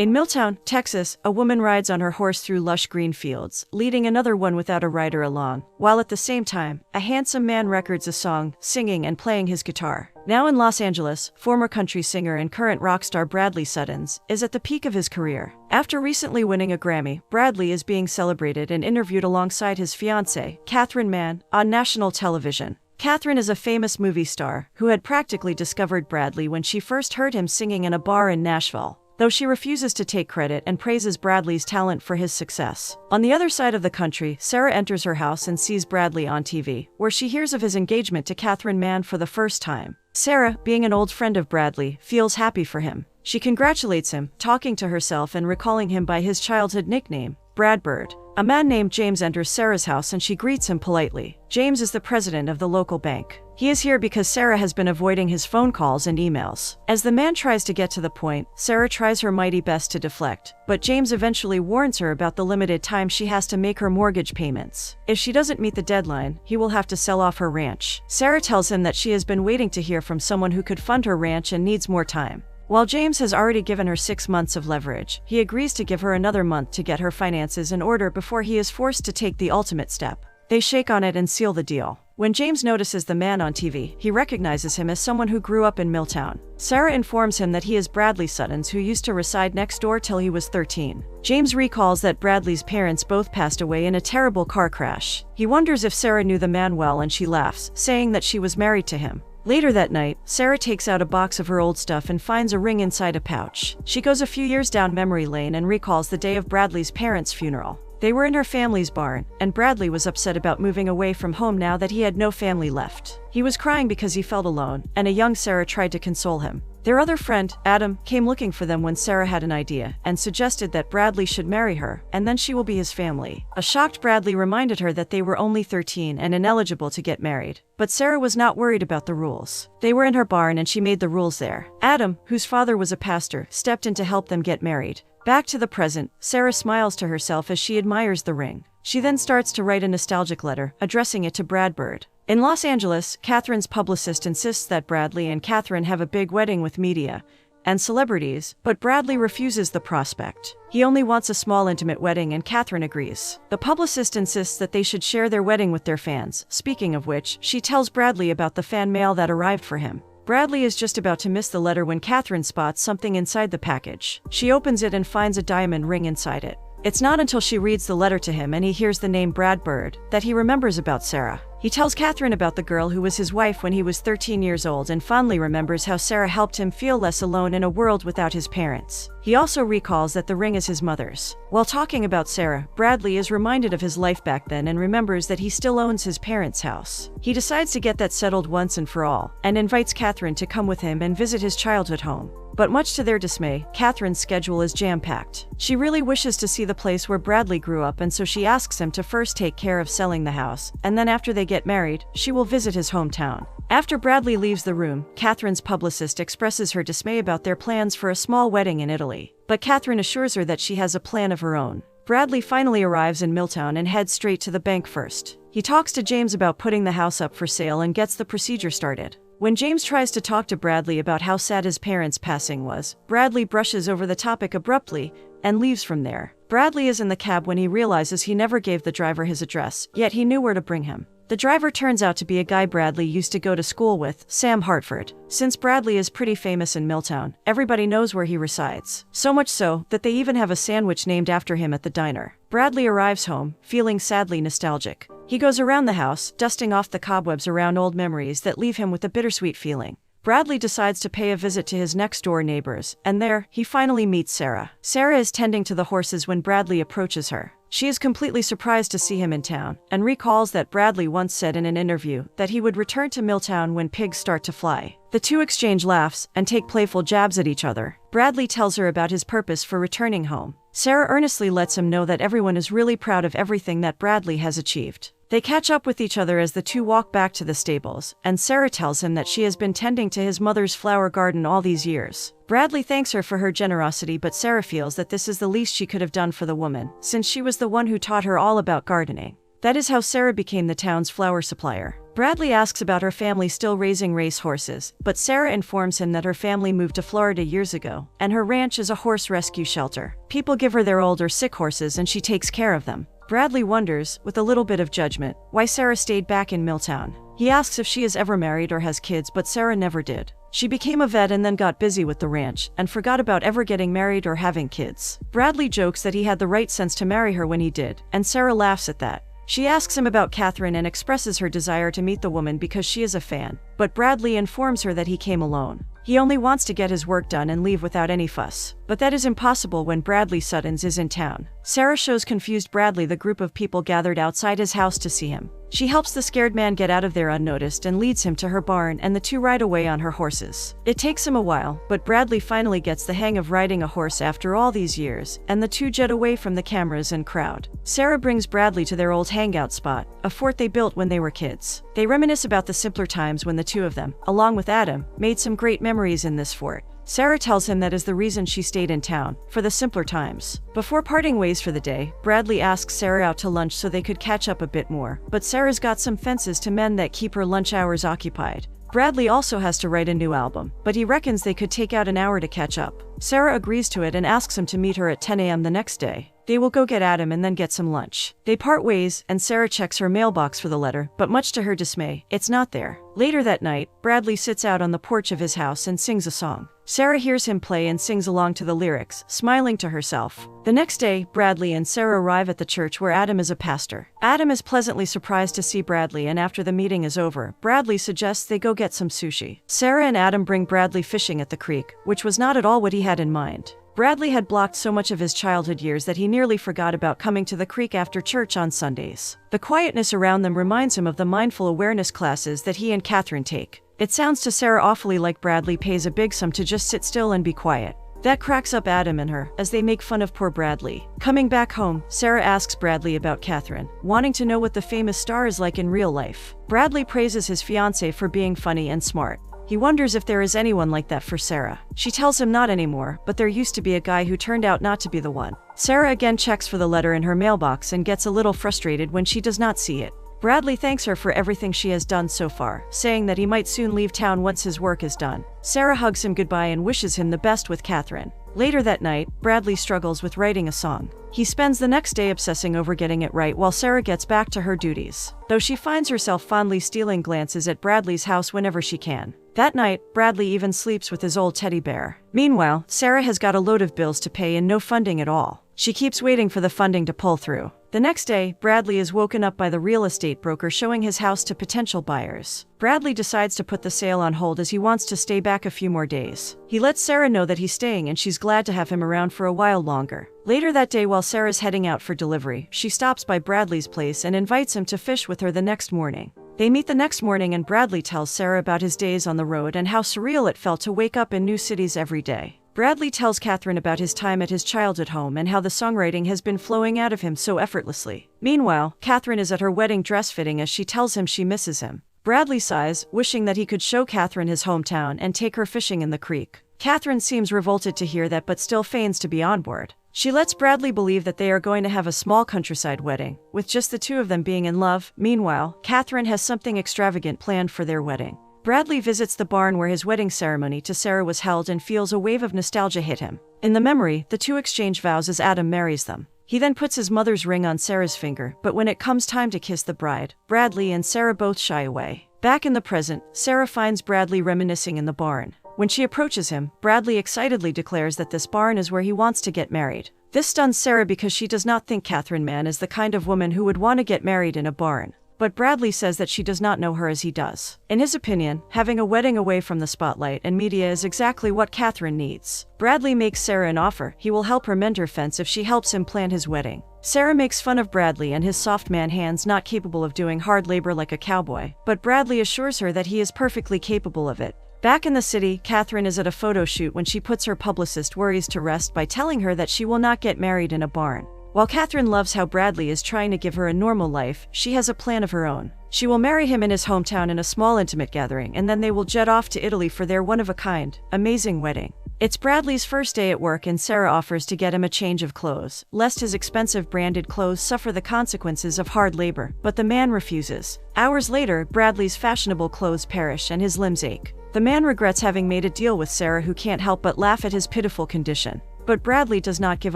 In Milltown, Texas, a woman rides on her horse through lush green fields, leading another one without a rider along, while at the same time, a handsome man records a song, singing and playing his guitar. Now in Los Angeles, former country singer and current rock star Bradley Suttons is at the peak of his career. After recently winning a Grammy, Bradley is being celebrated and interviewed alongside his fiancée, Catherine Mann, on national television. Catherine is a famous movie star who had practically discovered Bradley when she first heard him singing in a bar in Nashville, though she refuses to take credit and praises Bradley's talent for his success. On the other side of the country, Sarah enters her house and sees Bradley on TV, where she hears of his engagement to Catherine Mann for the first time. Sarah, being an old friend of Bradley, feels happy for him. She congratulates him, talking to herself and recalling him by his childhood nickname, Brad Bird. A man named James enters Sarah's house and she greets him politely. James is the president of the local bank. He is here because Sarah has been avoiding his phone calls and emails. As the man tries to get to the point, Sarah tries her mighty best to deflect, but James eventually warns her about the limited time she has to make her mortgage payments. If she doesn't meet the deadline, he will have to sell off her ranch. Sarah tells him that she has been waiting to hear from someone who could fund her ranch and needs more time. While James has already given her 6 months of leverage, he agrees to give her another month to get her finances in order before he is forced to take the ultimate step. They shake on it and seal the deal. When James notices the man on TV, he recognizes him as someone who grew up in Milltown. Sarah informs him that he is Bradley Suttons, who used to reside next door till he was 13. James recalls that Bradley's parents both passed away in a terrible car crash. He wonders if Sarah knew the man well and she laughs, saying that she was married to him. Later that night, Sarah takes out a box of her old stuff and finds a ring inside a pouch. She goes a few years down memory lane and recalls the day of Bradley's parents' funeral. They were in her family's barn, and Bradley was upset about moving away from home now that he had no family left. He was crying because he felt alone, and a young Sarah tried to console him. Their other friend, Adam, came looking for them when Sarah had an idea and suggested that Bradley should marry her, and then she will be his family. A shocked Bradley reminded her that they were only 13 and ineligible to get married. But Sarah was not worried about the rules. They were in her barn and she made the rules there. Adam, whose father was a pastor, stepped in to help them get married. Back to the present, Sarah smiles to herself as she admires the ring. She then starts to write a nostalgic letter, addressing it to Brad Bird. In Los Angeles, Catherine's publicist insists that Bradley and Catherine have a big wedding with media and celebrities, but Bradley refuses the prospect. He only wants a small intimate wedding and Catherine agrees. The publicist insists that they should share their wedding with their fans. Speaking of which, she tells Bradley about the fan mail that arrived for him. Bradley is just about to miss the letter when Catherine spots something inside the package. She opens it and finds a diamond ring inside it. It's not until she reads the letter to him and he hears the name Brad Bird that he remembers about Sarah. He tells Catherine about the girl who was his wife when he was 13 years old and fondly remembers how Sarah helped him feel less alone in a world without his parents. He also recalls that the ring is his mother's. While talking about Sarah, Bradley is reminded of his life back then and remembers that he still owns his parents' house. He decides to get that settled once and for all, and invites Catherine to come with him and visit his childhood home. But much to their dismay, Catherine's schedule is jam-packed. She really wishes to see the place where Bradley grew up, and so she asks him to first take care of selling the house, and then after they get married, she will visit his hometown. After Bradley leaves the room, Catherine's publicist expresses her dismay about their plans for a small wedding in Italy. But Catherine assures her that she has a plan of her own. Bradley finally arrives in Milltown and heads straight to the bank first. He talks to James about putting the house up for sale and gets the procedure started. When James tries to talk to Bradley about how sad his parents' passing was, Bradley brushes over the topic abruptly and leaves from there. Bradley is in the cab when he realizes he never gave the driver his address, yet he knew where to bring him. The driver turns out to be a guy Bradley used to go to school with, Sam Hartford. Since Bradley is pretty famous in Milltown, everybody knows where he resides. So much so that they even have a sandwich named after him at the diner. Bradley arrives home, feeling sadly nostalgic. He goes around the house, dusting off the cobwebs around old memories that leave him with a bittersweet feeling. Bradley decides to pay a visit to his next-door neighbors, and there, he finally meets Sarah. Sarah is tending to the horses when Bradley approaches her. She is completely surprised to see him in town, and recalls that Bradley once said in an interview that he would return to Milltown when pigs start to fly. The two exchange laughs and take playful jabs at each other. Bradley tells her about his purpose for returning home. Sarah earnestly lets him know that everyone is really proud of everything that Bradley has achieved. They catch up with each other as the two walk back to the stables, and Sarah tells him that she has been tending to his mother's flower garden all these years. Bradley thanks her for her generosity, but Sarah feels that this is the least she could have done for the woman, since she was the one who taught her all about gardening. That is how Sarah became the town's flower supplier. Bradley asks about her family still raising race horses, but Sarah informs him that her family moved to Florida years ago, and her ranch is a horse rescue shelter. People give her their old or sick horses and she takes care of them. Bradley wonders, with a little bit of judgment, why Sarah stayed back in Milltown. He asks if she is ever married or has kids, but Sarah never did. She became a vet and then got busy with the ranch, and forgot about ever getting married or having kids. Bradley jokes that he had the right sense to marry her when he did, and Sarah laughs at that. She asks him about Catherine and expresses her desire to meet the woman because she is a fan, but Bradley informs her that he came alone. He only wants to get his work done and leave without any fuss. But that is impossible when Bradley Suttons is in town. Sarah shows confused Bradley the group of people gathered outside his house to see him. She helps the scared man get out of there unnoticed and leads him to her barn, and the two ride away on her horses. It takes him a while, but Bradley finally gets the hang of riding a horse after all these years, and the two jet away from the cameras and crowd. Sarah brings Bradley to their old hangout spot, a fort they built when they were kids. They reminisce about the simpler times when the two of them, along with Adam, made some great memories in this fort. Sarah tells him that is the reason she stayed in town, for the simpler times. Before parting ways for the day, Bradley asks Sarah out to lunch so they could catch up a bit more, but Sarah's got some fences to mend that keep her lunch hours occupied. Bradley also has to write a new album, but he reckons they could take out an hour to catch up. Sarah agrees to it and asks him to meet her at 10 a.m. the next day. They will go get Adam and then get some lunch. They part ways, and Sarah checks her mailbox for the letter, but much to her dismay, it's not there. Later that night, Bradley sits out on the porch of his house and sings a song. Sarah hears him play and sings along to the lyrics, smiling to herself. The next day, Bradley and Sarah arrive at the church where Adam is a pastor. Adam is pleasantly surprised to see Bradley, and after the meeting is over, Bradley suggests they go get some sushi. Sarah and Adam bring Bradley fishing at the creek, which was not at all what he had in mind. Bradley had blocked so much of his childhood years that he nearly forgot about coming to the creek after church on Sundays. The quietness around them reminds him of the mindful awareness classes that he and Catherine take. It sounds to Sarah awfully like Bradley pays a big sum to just sit still and be quiet. That cracks up Adam and her, as they make fun of poor Bradley. Coming back home, Sarah asks Bradley about Catherine, wanting to know what the famous star is like in real life. Bradley praises his fiancée for being funny and smart. He wonders if there is anyone like that for Sarah. She tells him not anymore, but there used to be a guy who turned out not to be the one. Sarah again checks for the letter in her mailbox and gets a little frustrated when she does not see it. Bradley thanks her for everything she has done so far, saying that he might soon leave town once his work is done. Sarah hugs him goodbye and wishes him the best with Catherine. Later that night, Bradley struggles with writing a song. He spends the next day obsessing over getting it right while Sarah gets back to her duties, though she finds herself fondly stealing glances at Bradley's house whenever she can. That night, Bradley even sleeps with his old teddy bear. Meanwhile, Sarah has got a load of bills to pay and no funding at all. She keeps waiting for the funding to pull through. The next day, Bradley is woken up by the real estate broker showing his house to potential buyers. Bradley decides to put the sale on hold as he wants to stay back a few more days. He lets Sarah know that he's staying and she's glad to have him around for a while longer. Later that day, while Sarah's heading out for delivery, she stops by Bradley's place and invites him to fish with her the next morning. They meet the next morning and Bradley tells Sarah about his days on the road and how surreal it felt to wake up in new cities every day. Bradley tells Catherine about his time at his childhood home and how the songwriting has been flowing out of him so effortlessly. Meanwhile, Catherine is at her wedding dress fitting as she tells him she misses him. Bradley sighs, wishing that he could show Catherine his hometown and take her fishing in the creek. Catherine seems revolted to hear that but still feigns to be on board. She lets Bradley believe that they are going to have a small countryside wedding, with just the two of them being in love. Meanwhile, Catherine has something extravagant planned for their wedding. Bradley visits the barn where his wedding ceremony to Sarah was held and feels a wave of nostalgia hit him. In the memory, the two exchange vows as Adam marries them. He then puts his mother's ring on Sarah's finger, but when it comes time to kiss the bride, Bradley and Sarah both shy away. Back in the present, Sarah finds Bradley reminiscing in the barn. When she approaches him, Bradley excitedly declares that this barn is where he wants to get married. This stuns Sarah because she does not think Catherine Mann is the kind of woman who would want to get married in a barn. But Bradley says that she does not know her as he does. In his opinion, having a wedding away from the spotlight and media is exactly what Catherine needs. Bradley makes Sarah an offer. He will help her mend her fence if she helps him plan his wedding. Sarah makes fun of Bradley and his soft man hands not capable of doing hard labor like a cowboy, but Bradley assures her that he is perfectly capable of it. Back in the city, Catherine is at a photo shoot when she puts her publicist worries to rest by telling her that she will not get married in a barn. While Catherine loves how Bradley is trying to give her a normal life, she has a plan of her own. She will marry him in his hometown in a small intimate gathering, and then they will jet off to Italy for their one-of-a-kind, amazing wedding. It's Bradley's first day at work and Sarah offers to get him a change of clothes, lest his expensive branded clothes suffer the consequences of hard labor, but the man refuses. Hours later, Bradley's fashionable clothes perish and his limbs ache. The man regrets having made a deal with Sarah, who can't help but laugh at his pitiful condition. But Bradley does not give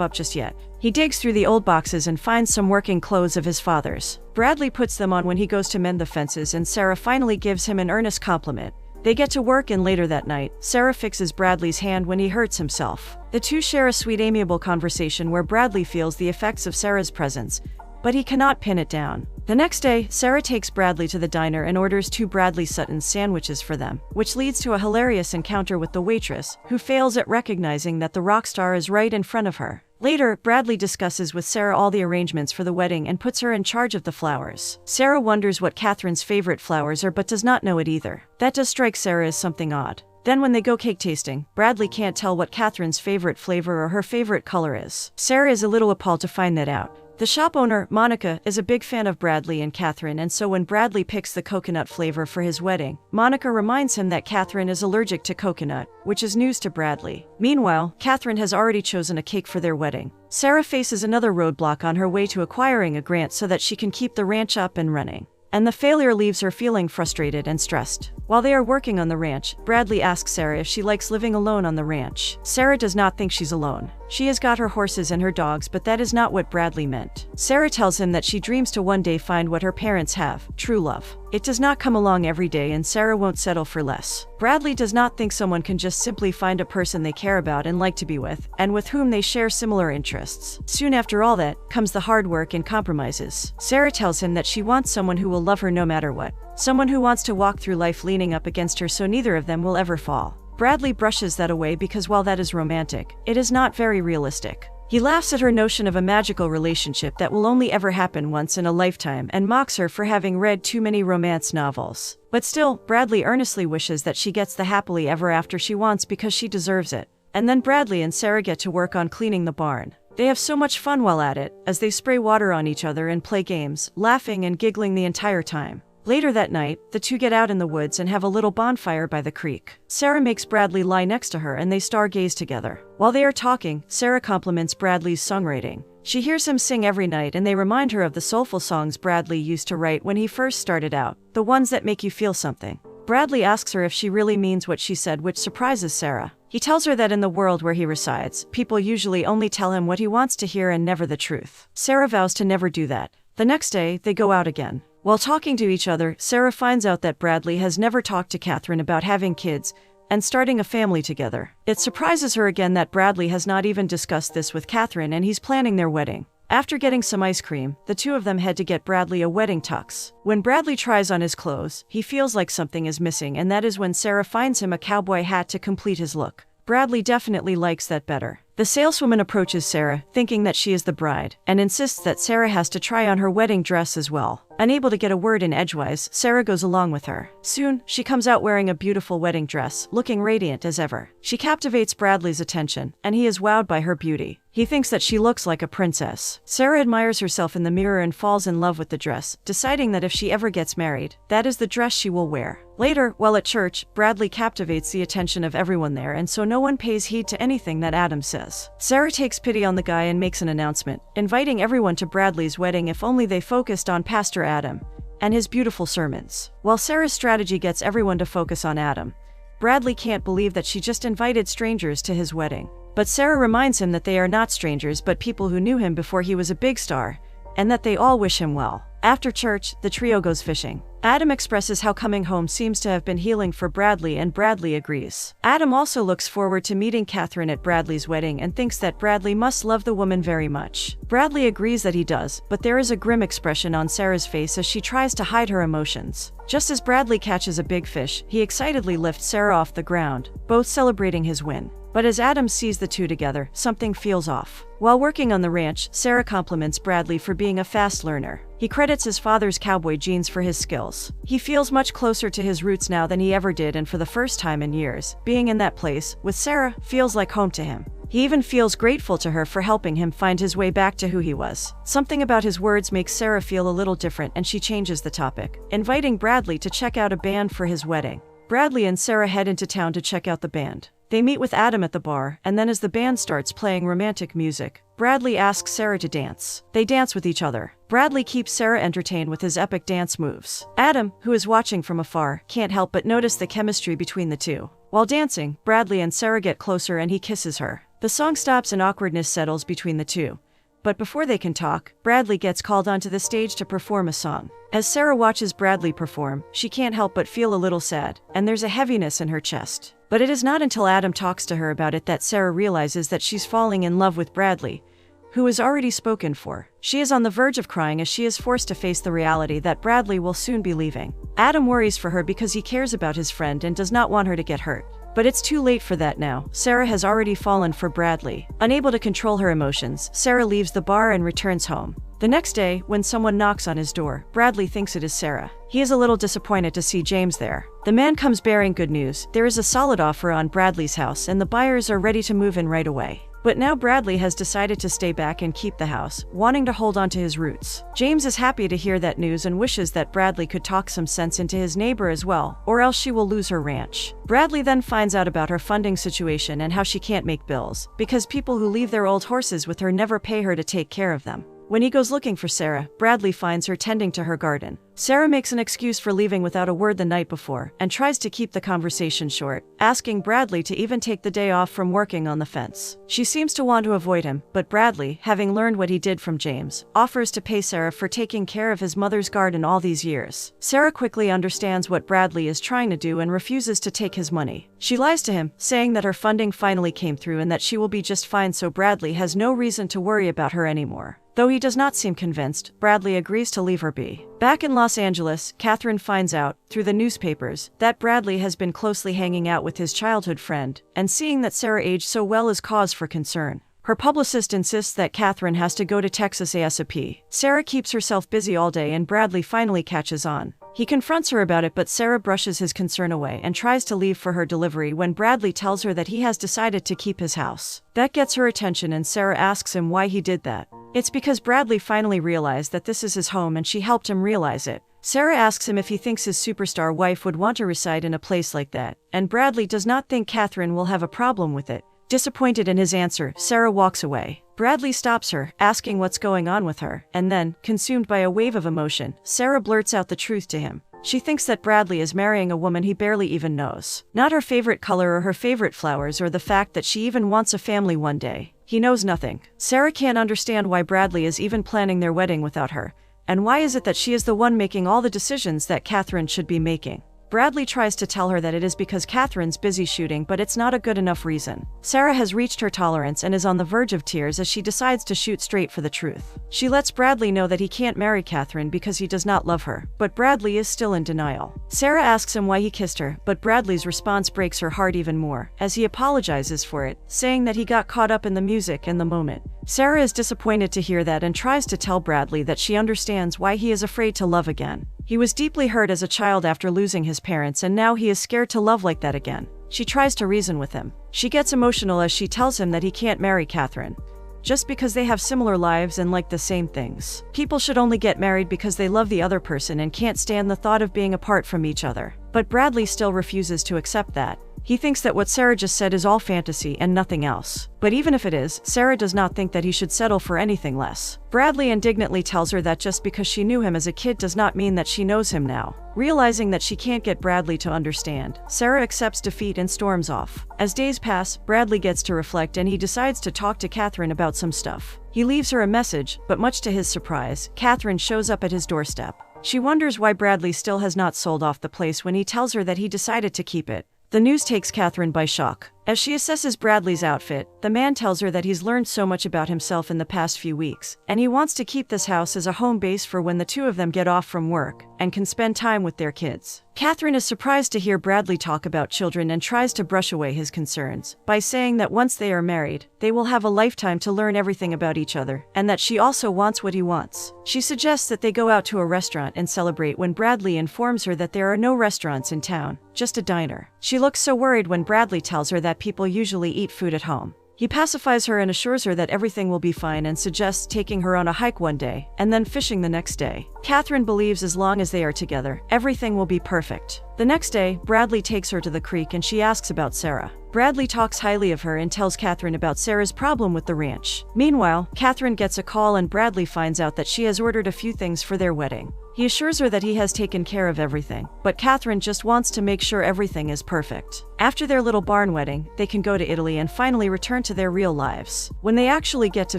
up just yet. He digs through the old boxes and finds some working clothes of his father's. Bradley puts them on when he goes to mend the fences, and Sarah finally gives him an earnest compliment. They get to work, and later that night, Sarah fixes Bradley's hand when he hurts himself. The two share a sweet, amiable conversation where Bradley feels the effects of Sarah's presence, but he cannot pin it down. The next day, Sarah takes Bradley to the diner and orders 2 Bradley Sutton sandwiches for them, which leads to a hilarious encounter with the waitress, who fails at recognizing that the rock star is right in front of her. Later, Bradley discusses with Sarah all the arrangements for the wedding and puts her in charge of the flowers. Sarah wonders what Catherine's favorite flowers are but does not know it either. That does strike Sarah as something odd. Then when they go cake tasting, Bradley can't tell what Catherine's favorite flavor or her favorite color is. Sarah is a little appalled to find that out. The shop owner, Monica, is a big fan of Bradley and Catherine, and so when Bradley picks the coconut flavor for his wedding, Monica reminds him that Catherine is allergic to coconut, which is news to Bradley. Meanwhile, Catherine has already chosen a cake for their wedding. Sarah faces another roadblock on her way to acquiring a grant so that she can keep the ranch up and running. And the failure leaves her feeling frustrated and stressed. While they are working on the ranch, Bradley asks Sarah if she likes living alone on the ranch. Sarah does not think she's alone. She has got her horses and her dogs, but that is not what Bradley meant. Sarah tells him that she dreams to one day find what her parents have, true love. It does not come along every day, and Sarah won't settle for less. Bradley does not think someone can just simply find a person they care about and like to be with, and with whom they share similar interests. Soon after all that, comes the hard work and compromises. Sarah tells him that she wants someone who will love her no matter what. Someone who wants to walk through life leaning up against her so neither of them will ever fall. Bradley brushes that away because while that is romantic, it is not very realistic. He laughs at her notion of a magical relationship that will only ever happen once in a lifetime and mocks her for having read too many romance novels. But still, Bradley earnestly wishes that she gets the happily ever after she wants because she deserves it. And then Bradley and Sarah get to work on cleaning the barn. They have so much fun while at it, as they spray water on each other and play games, laughing and giggling the entire time. Later that night, the two get out in the woods and have a little bonfire by the creek. Sarah makes Bradley lie next to her and they stargaze together. While they are talking, Sarah compliments Bradley's songwriting. She hears him sing every night and they remind her of the soulful songs Bradley used to write when he first started out, the ones that make you feel something. Bradley asks her if she really means what she said, which surprises Sarah. He tells her that in the world where he resides, people usually only tell him what he wants to hear and never the truth. Sarah vows to never do that. The next day, they go out again. While talking to each other, Sarah finds out that Bradley has never talked to Catherine about having kids and starting a family together. It surprises her again that Bradley has not even discussed this with Catherine and he's planning their wedding. After getting some ice cream, the two of them head to get Bradley a wedding tux. When Bradley tries on his clothes, he feels like something is missing, and that is when Sarah finds him a cowboy hat to complete his look. Bradley definitely likes that better. The saleswoman approaches Sarah, thinking that she is the bride, and insists that Sarah has to try on her wedding dress as well. Unable to get a word in edgewise, Sarah goes along with her. Soon, she comes out wearing a beautiful wedding dress, looking radiant as ever. She captivates Bradley's attention, and he is wowed by her beauty. He thinks that she looks like a princess. Sarah admires herself in the mirror and falls in love with the dress, deciding that if she ever gets married, that is the dress she will wear. Later, while at church, Bradley captivates the attention of everyone there, and so no one pays heed to anything that Adam says. Sarah takes pity on the guy and makes an announcement, inviting everyone to Bradley's wedding if only they focused on Pastor Adam and his beautiful sermons. While Sarah's strategy gets everyone to focus on Adam, Bradley can't believe that she just invited strangers to his wedding. But Sarah reminds him that they are not strangers but people who knew him before he was a big star, and that they all wish him well. After church, the trio goes fishing. Adam expresses how coming home seems to have been healing for Bradley, and Bradley agrees. Adam also looks forward to meeting Catherine at Bradley's wedding and thinks that Bradley must love the woman very much. Bradley agrees that he does, but there is a grim expression on Sarah's face as she tries to hide her emotions. Just as Bradley catches a big fish, he excitedly lifts Sarah off the ground, both celebrating his win. But as Adam sees the two together, something feels off. While working on the ranch, Sarah compliments Bradley for being a fast learner. He credits his father's cowboy genes for his skills. He feels much closer to his roots now than he ever did, and for the first time in years, being in that place, with Sarah, feels like home to him. He even feels grateful to her for helping him find his way back to who he was. Something about his words makes Sarah feel a little different, and she changes the topic, inviting Bradley to check out a band for his wedding. Bradley and Sarah head into town to check out the band. They meet with Adam at the bar, and then as the band starts playing romantic music, Bradley asks Sarah to dance. They dance with each other. Bradley keeps Sarah entertained with his epic dance moves. Adam, who is watching from afar, can't help but notice the chemistry between the two. While dancing, Bradley and Sarah get closer and he kisses her. The song stops and awkwardness settles between the two. But before they can talk, Bradley gets called onto the stage to perform a song. As Sarah watches Bradley perform, she can't help but feel a little sad, and there's a heaviness in her chest. But it is not until Adam talks to her about it that Sarah realizes that she's falling in love with Bradley, who is already spoken for. She is on the verge of crying as she is forced to face the reality that Bradley will soon be leaving. Adam worries for her because he cares about his friend and does not want her to get hurt. But it's too late for that now. Sarah has already fallen for Bradley. Unable to control her emotions, Sarah leaves the bar and returns home. The next day, when someone knocks on his door, Bradley thinks it is Sarah. He is a little disappointed to see James there. The man comes bearing good news. There is a solid offer on Bradley's house and the buyers are ready to move in right away. But now Bradley has decided to stay back and keep the house, wanting to hold on to his roots. James is happy to hear that news and wishes that Bradley could talk some sense into his neighbor as well, or else she will lose her ranch. Bradley then finds out about her funding situation and how she can't make bills, because people who leave their old horses with her never pay her to take care of them. When he goes looking for Sarah, Bradley finds her tending to her garden. Sarah makes an excuse for leaving without a word the night before, and tries to keep the conversation short, asking Bradley to even take the day off from working on the fence. She seems to want to avoid him, but Bradley, having learned what he did from James, offers to pay Sarah for taking care of his mother's garden all these years. Sarah quickly understands what Bradley is trying to do and refuses to take his money. She lies to him, saying that her funding finally came through and that she will be just fine, so Bradley has no reason to worry about her anymore. Though he does not seem convinced, Bradley agrees to leave her be. Back in Los Angeles, Catherine finds out, through the newspapers, that Bradley has been closely hanging out with his childhood friend, and seeing that Sarah aged so well is cause for concern. Her publicist insists that Catherine has to go to Texas ASAP. Sarah keeps herself busy all day and Bradley finally catches on. He confronts her about it, but Sarah brushes his concern away and tries to leave for her delivery when Bradley tells her that he has decided to keep his house. That gets her attention and Sarah asks him why he did that. It's because Bradley finally realized that this is his home and she helped him realize it. Sarah asks him if he thinks his superstar wife would want to reside in a place like that, and Bradley does not think Catherine will have a problem with it. Disappointed in his answer, Sarah walks away. Bradley stops her, asking what's going on with her, and then, consumed by a wave of emotion, Sarah blurts out the truth to him. She thinks that Bradley is marrying a woman he barely even knows. Not her favorite color or her favorite flowers or the fact that she even wants a family one day. He knows nothing. Sarah can't understand why Bradley is even planning their wedding without her. And why is it that she is the one making all the decisions that Catherine should be making? Bradley tries to tell her that it is because Catherine's busy shooting, but it's not a good enough reason. Sarah has reached her tolerance and is on the verge of tears as she decides to shoot straight for the truth. She lets Bradley know that he can't marry Catherine because he does not love her, but Bradley is still in denial. Sarah asks him why he kissed her, but Bradley's response breaks her heart even more, as he apologizes for it, saying that he got caught up in the music and the moment. Sarah is disappointed to hear that and tries to tell Bradley that she understands why he is afraid to love again. He was deeply hurt as a child after losing his parents, and now he is scared to love like that again. She tries to reason with him. She gets emotional as she tells him that he can't marry Catherine, just because they have similar lives and like the same things. People should only get married because they love the other person and can't stand the thought of being apart from each other. But Bradley still refuses to accept that. He thinks that what Sarah just said is all fantasy and nothing else. But even if it is, Sarah does not think that he should settle for anything less. Bradley indignantly tells her that just because she knew him as a kid does not mean that she knows him now. Realizing that she can't get Bradley to understand, Sarah accepts defeat and storms off. As days pass, Bradley gets to reflect and he decides to talk to Catherine about some stuff. He leaves her a message, but much to his surprise, Catherine shows up at his doorstep. She wonders why Bradley still has not sold off the place when he tells her that he decided to keep it. The news takes Catherine by shock. As she assesses Bradley's outfit, the man tells her that he's learned so much about himself in the past few weeks, and he wants to keep this house as a home base for when the two of them get off from work and can spend time with their kids. Catherine is surprised to hear Bradley talk about children and tries to brush away his concerns by saying that once they are married, they will have a lifetime to learn everything about each other, and that she also wants what he wants. She suggests that they go out to a restaurant and celebrate when Bradley informs her that there are no restaurants in town, just a diner. She looks so worried when Bradley tells her that people usually eat food at home. He pacifies her and assures her that everything will be fine and suggests taking her on a hike one day and then fishing the next day. Catherine believes as long as they are together, everything will be perfect. The next day, Bradley takes her to the creek and she asks about Sarah. Bradley talks highly of her and tells Catherine about Sarah's problem with the ranch. Meanwhile, Catherine gets a call and Bradley finds out that she has ordered a few things for their wedding. He assures her that he has taken care of everything, but Catherine just wants to make sure everything is perfect. After their little barn wedding, they can go to Italy and finally return to their real lives. When they actually get to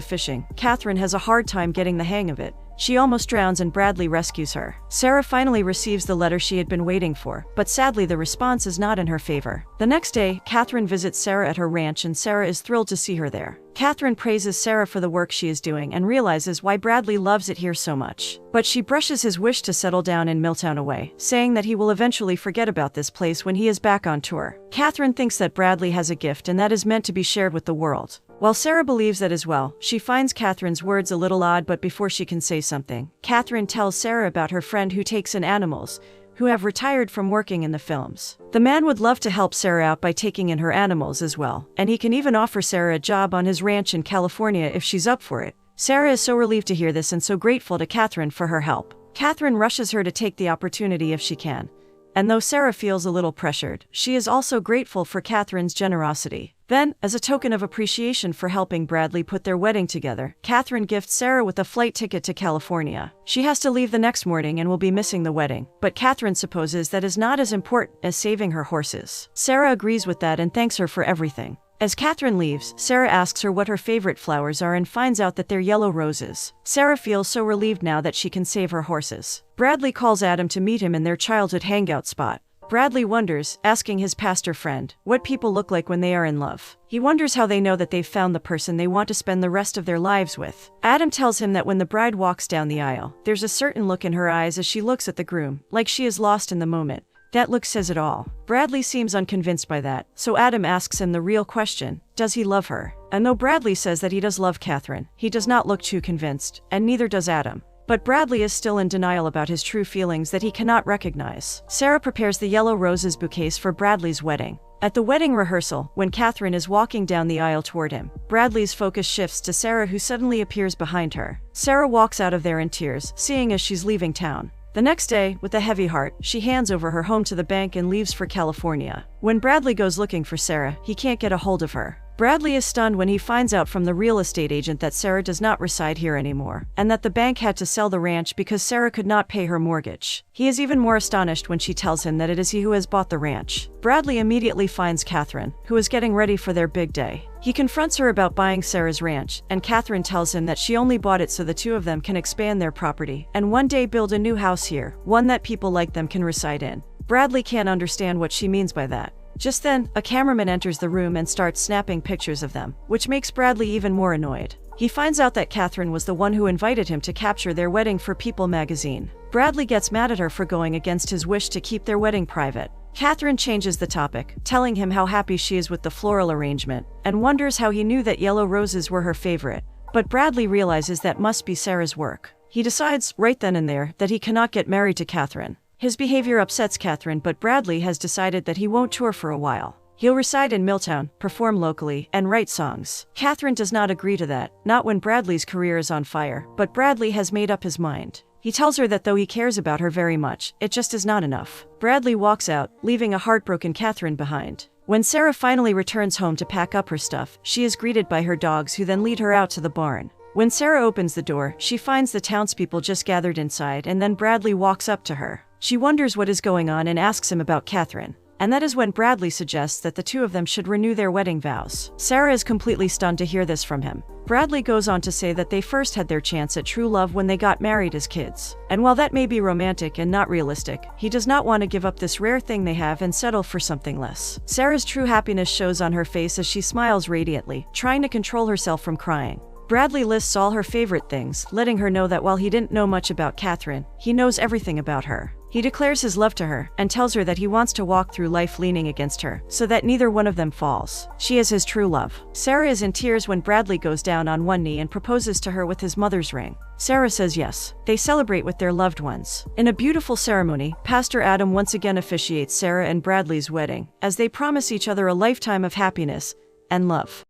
fishing, Catherine has a hard time getting the hang of it. She almost drowns and Bradley rescues her. Sarah finally receives the letter she had been waiting for, but sadly the response is not in her favor. The next day, Catherine visits Sarah at her ranch and Sarah is thrilled to see her there. Catherine praises Sarah for the work she is doing and realizes why Bradley loves it here so much. But she brushes his wish to settle down in Milltown away, saying that he will eventually forget about this place when he is back on tour. Catherine thinks that Bradley has a gift and that is meant to be shared with the world. While Sarah believes that as well, she finds Catherine's words a little odd, but before she can say something, Catherine tells Sarah about her friend who takes in animals, who have retired from working in the films. The man would love to help Sarah out by taking in her animals as well, and he can even offer Sarah a job on his ranch in California if she's up for it. Sarah is so relieved to hear this and so grateful to Catherine for her help. Catherine rushes her to take the opportunity if she can. And though Sarah feels a little pressured, she is also grateful for Catherine's generosity. Then, as a token of appreciation for helping Bradley put their wedding together, Catherine gifts Sarah with a flight ticket to California. She has to leave the next morning and will be missing the wedding, but Catherine supposes that is not as important as saving her horses. Sarah agrees with that and thanks her for everything. As Catherine leaves, Sarah asks her what her favorite flowers are and finds out that they're yellow roses. Sarah feels so relieved now that she can save her horses. Bradley calls Adam to meet him in their childhood hangout spot. Bradley wonders, asking his pastor friend, what people look like when they are in love. He wonders how they know that they've found the person they want to spend the rest of their lives with. Adam tells him that when the bride walks down the aisle, there's a certain look in her eyes as she looks at the groom, like she is lost in the moment. That look says it all. Bradley seems unconvinced by that, so Adam asks him the real question, does he love her? And though Bradley says that he does love Catherine, he does not look too convinced, and neither does Adam. But Bradley is still in denial about his true feelings that he cannot recognize. Sarah prepares the yellow roses bouquets for Bradley's wedding. At the wedding rehearsal, when Catherine is walking down the aisle toward him, Bradley's focus shifts to Sarah, who suddenly appears behind her. Sarah walks out of there in tears, seeing as she's leaving town. The next day, with a heavy heart, she hands over her home to the bank and leaves for California. When Bradley goes looking for Sarah, he can't get a hold of her. Bradley is stunned when he finds out from the real estate agent that Sarah does not reside here anymore, and that the bank had to sell the ranch because Sarah could not pay her mortgage. He is even more astonished when she tells him that it is he who has bought the ranch. Bradley immediately finds Catherine, who is getting ready for their big day. He confronts her about buying Sarah's ranch, and Catherine tells him that she only bought it so the two of them can expand their property, and one day build a new house here, one that people like them can reside in. Bradley can't understand what she means by that. Just then, a cameraman enters the room and starts snapping pictures of them, which makes Bradley even more annoyed. He finds out that Catherine was the one who invited him to capture their wedding for People magazine. Bradley gets mad at her for going against his wish to keep their wedding private. Catherine changes the topic, telling him how happy she is with the floral arrangement, and wonders how he knew that yellow roses were her favorite. But Bradley realizes that must be Sarah's work. He decides, right then and there, that he cannot get married to Catherine. His behavior upsets Catherine, but Bradley has decided that he won't tour for a while. He'll reside in Milltown, perform locally, and write songs. Catherine does not agree to that, not when Bradley's career is on fire, but Bradley has made up his mind. He tells her that though he cares about her very much, it just is not enough. Bradley walks out, leaving a heartbroken Catherine behind. When Sarah finally returns home to pack up her stuff, she is greeted by her dogs, who then lead her out to the barn. When Sarah opens the door, she finds the townspeople just gathered inside, and then Bradley walks up to her. She wonders what is going on and asks him about Catherine. And that is when Bradley suggests that the two of them should renew their wedding vows. Sarah is completely stunned to hear this from him. Bradley goes on to say that they first had their chance at true love when they got married as kids. And while that may be romantic and not realistic, he does not want to give up this rare thing they have and settle for something less. Sarah's true happiness shows on her face as she smiles radiantly, trying to control herself from crying. Bradley lists all her favorite things, letting her know that while he didn't know much about Catherine, he knows everything about her. He declares his love to her, and tells her that he wants to walk through life leaning against her, so that neither one of them falls. She is his true love. Sarah is in tears when Bradley goes down on one knee and proposes to her with his mother's ring. Sarah says yes. They celebrate with their loved ones. In a beautiful ceremony, Pastor Adam once again officiates Sarah and Bradley's wedding, as they promise each other a lifetime of happiness and love.